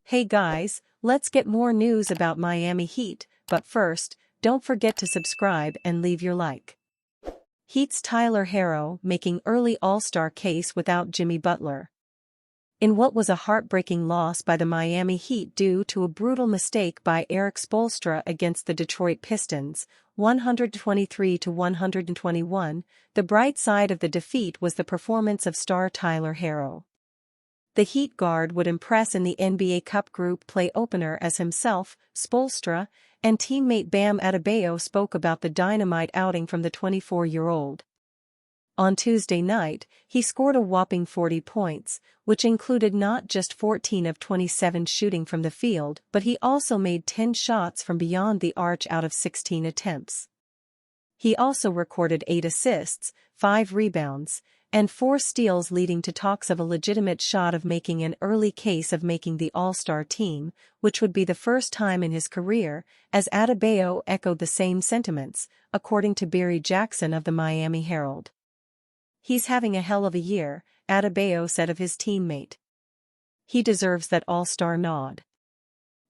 Hey guys, let's get more news about Miami Heat, but first, don't forget to subscribe and leave your like. Heat's Tyler Herro making early All-Star case without Jimmy Butler. In what was a heartbreaking loss by the Miami Heat due to a brutal mistake by Erik Spoelstra against the Detroit Pistons, 123-121, the bright side of the defeat was the performance of star Tyler Herro. The Heat guard would impress in the NBA Cup group play opener as himself, Spoelstra, and teammate Bam Adebayo spoke about the dynamite outing from the 24-year-old. On Tuesday night, he scored a whopping 40 points, which included not just 14 of 27 shooting from the field, but he also made 10 shots from beyond the arc out of 16 attempts. He also recorded 8 assists, 5 rebounds, and 4 steals, leading to talks of a legitimate shot of making an early case of making the All-Star team, which would be the first time in his career, as Adebayo echoed the same sentiments, according to Barry Jackson of the Miami Herald. "He's having a hell of a year," Adebayo said of his teammate. "He deserves that All-Star nod.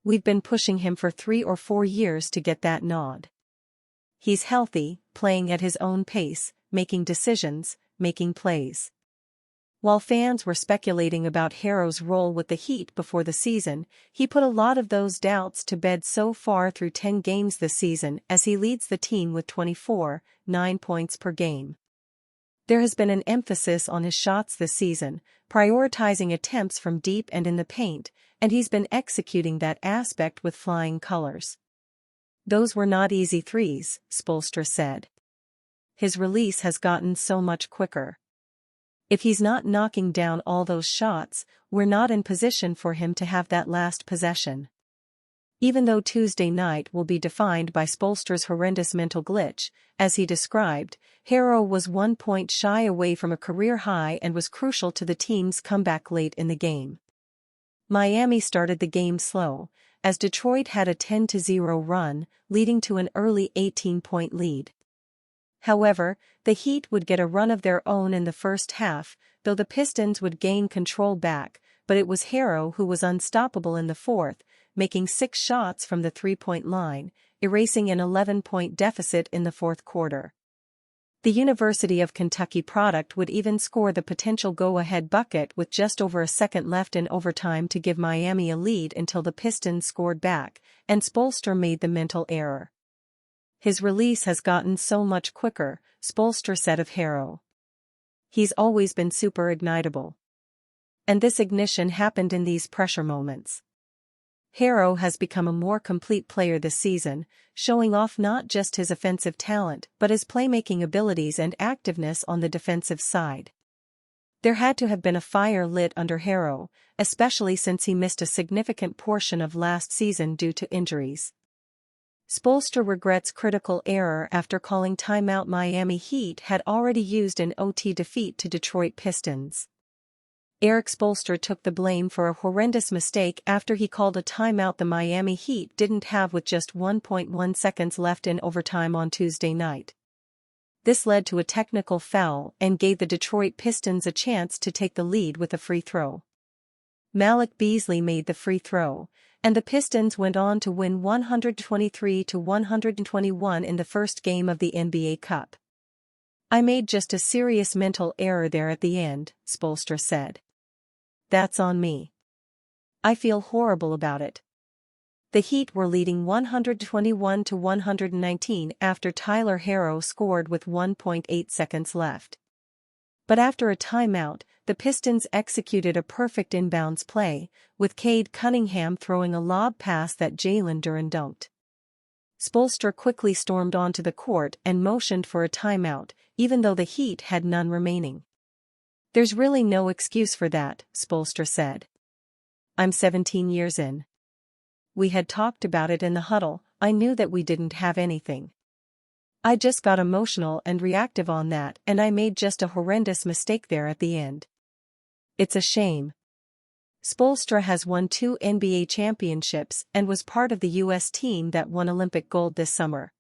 We've been pushing him for 3 or 4 years to get that nod. He's healthy, playing at his own pace, making decisions, making plays." While fans were speculating about Herro's role with the Heat before the season, he put a lot of those doubts to bed so far through 10 games this season as he leads the team with 24.9 points per game. There has been an emphasis on his shots this season, prioritizing attempts from deep and in the paint, and he's been executing that aspect with flying colors. "Those were not easy threes," Spoelstra said. "His release has gotten so much quicker. If he's not knocking down all those shots, we're not in position for him to have that last possession." Even though Tuesday night will be defined by Spoelstra's horrendous mental glitch, as he described, Herro was 1 point shy away from a career high and was crucial to the team's comeback late in the game. Miami started the game slow, as Detroit had a 10-0 run, leading to an early 18-point lead. However, the Heat would get a run of their own in the first half, though the Pistons would gain control back, but it was Herro who was unstoppable in the fourth, making 6 shots from the three-point line, erasing an 11-point deficit in the fourth quarter. The University of Kentucky product would even score the potential go-ahead bucket with just over a second left in overtime to give Miami a lead until the Pistons scored back, and Spoelstra made the mental error. "His release has gotten so much quicker," Spoelstra said of Herro. "He's always been super ignitable. And this ignition happened in these pressure moments." Herro has become a more complete player this season, showing off not just his offensive talent but his playmaking abilities and activeness on the defensive side. There had to have been a fire lit under Herro, especially since he missed a significant portion of last season due to injuries. Spoelstra regrets critical error after calling timeout Miami Heat had already used an OT defeat to Detroit Pistons. Erik Spoelstra took the blame for a horrendous mistake after he called a timeout the Miami Heat didn't have with just 1.1 seconds left in overtime on Tuesday night. This led to a technical foul and gave the Detroit Pistons a chance to take the lead with a free throw. Malik Beasley made the free throw, and the Pistons went on to win 123-121 in the first game of the NBA Cup. "I made just a serious mental error there at the end," Spoelstra said. "That's on me. I feel horrible about it." The Heat were leading 121-119 after Tyler Herro scored with 1.8 seconds left. But after a timeout, the Pistons executed a perfect inbounds play, with Cade Cunningham throwing a lob pass that Jalen Duren dunked. Spoelstra quickly stormed onto the court and motioned for a timeout, even though the Heat had none remaining. "There's really no excuse for that," Spoelstra said. "I'm 17 years in. We had talked about it in the huddle. I knew that we didn't have anything. I just got emotional and reactive on that, and I made just a horrendous mistake there at the end. It's a shame." Spoelstra has won 2 NBA championships and was part of the U.S. team that won Olympic gold this summer.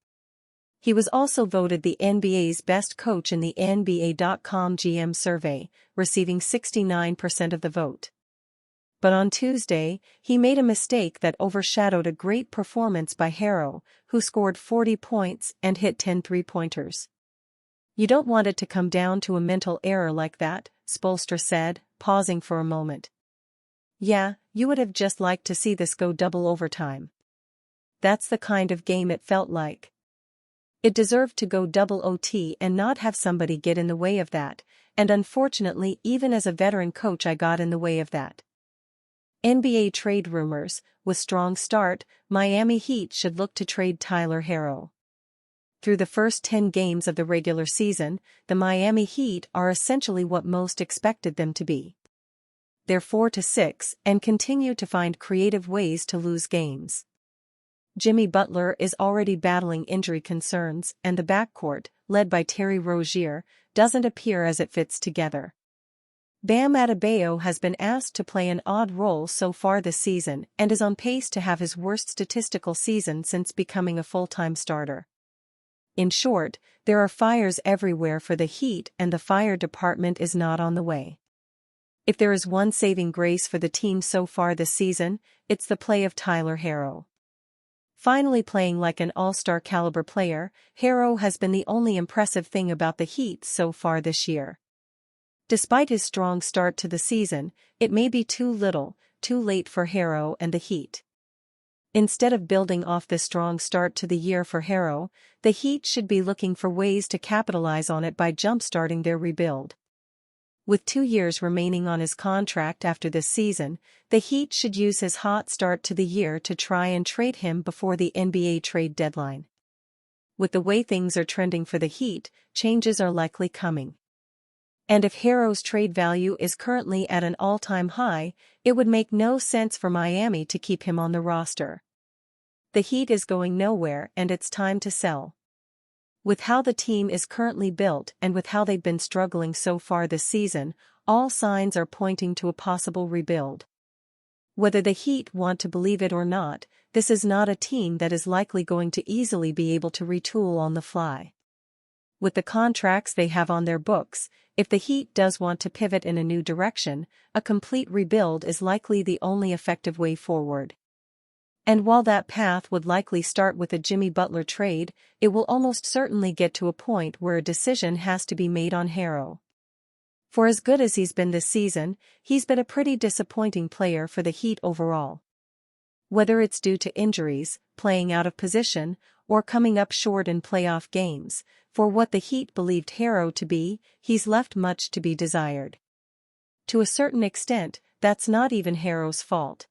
He was also voted the NBA's best coach in the NBA.com GM survey, receiving 69% of the vote. But on Tuesday, he made a mistake that overshadowed a great performance by Herro, who scored 40 points and hit 10 three-pointers. "You don't want it to come down to a mental error like that," Spoelstra said, pausing for a moment. "Yeah, you would have just liked to see this go double overtime. That's the kind of game it felt like. It deserved to go double OT and not have somebody get in the way of that, and unfortunately even as a veteran coach I got in the way of that." NBA trade rumors: with strong start, Miami Heat should look to trade Tyler Herro. Through the first 10 games of the regular season, the Miami Heat are essentially what most expected them to be. They're 4-6 and continue to find creative ways to lose games. Jimmy Butler is already battling injury concerns, and the backcourt, led by Terry Rozier, doesn't appear as it fits together. Bam Adebayo has been asked to play an odd role so far this season and is on pace to have his worst statistical season since becoming a full-time starter. In short, there are fires everywhere for the Heat, and the fire department is not on the way. If there is one saving grace for the team so far this season, it's the play of Tyler Herro. Finally playing like an all-star caliber player, Herro has been the only impressive thing about the Heat so far this year. Despite his strong start to the season, it may be too little, too late for Herro and the Heat. Instead of building off this strong start to the year for Herro, the Heat should be looking for ways to capitalize on it by jump-starting their rebuild. With 2 years remaining on his contract after this season, the Heat should use his hot start to the year to try and trade him before the NBA trade deadline. With the way things are trending for the Heat, changes are likely coming. And if Herro's trade value is currently at an all-time high, it would make no sense for Miami to keep him on the roster. The Heat is going nowhere, and it's time to sell. With how the team is currently built and with how they've been struggling so far this season, all signs are pointing to a possible rebuild. Whether the Heat want to believe it or not, this is not a team that is likely going to easily be able to retool on the fly. With the contracts they have on their books, if the Heat does want to pivot in a new direction, a complete rebuild is likely the only effective way forward. And while that path would likely start with a Jimmy Butler trade, it will almost certainly get to a point where a decision has to be made on Herro. For as good as he's been this season, he's been a pretty disappointing player for the Heat overall. Whether it's due to injuries, playing out of position, or coming up short in playoff games, for what the Heat believed Herro to be, he's left much to be desired. To a certain extent, that's not even Herro's fault.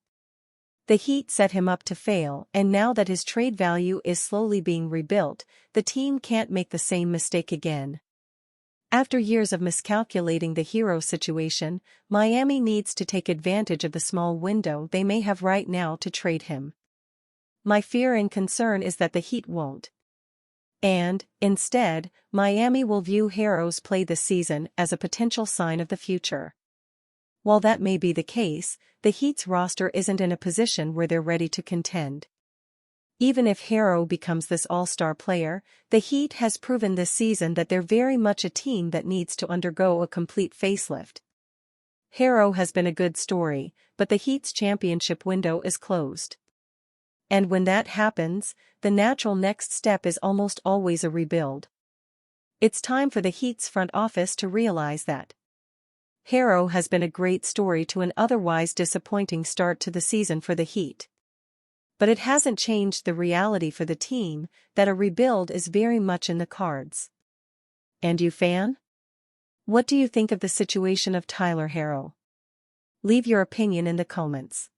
The Heat set him up to fail, and now that his trade value is slowly being rebuilt, the team can't make the same mistake again. After years of miscalculating the Herro situation, Miami needs to take advantage of the small window they may have right now to trade him. My fear and concern is that the Heat won't. And, instead, Miami will view Herro's play this season as a potential sign of the future. While that may be the case, the Heat's roster isn't in a position where they're ready to contend. Even if Herro becomes this all-star player, the Heat has proven this season that they're very much a team that needs to undergo a complete facelift. Herro has been a good story, but the Heat's championship window is closed. And when that happens, the natural next step is almost always a rebuild. It's time for the Heat's front office to realize that. Herro has been a great story to an otherwise disappointing start to the season for the Heat. But it hasn't changed the reality for the team that a rebuild is very much in the cards. And you, fan? What do you think of the situation of Tyler Herro? Leave your opinion in the comments.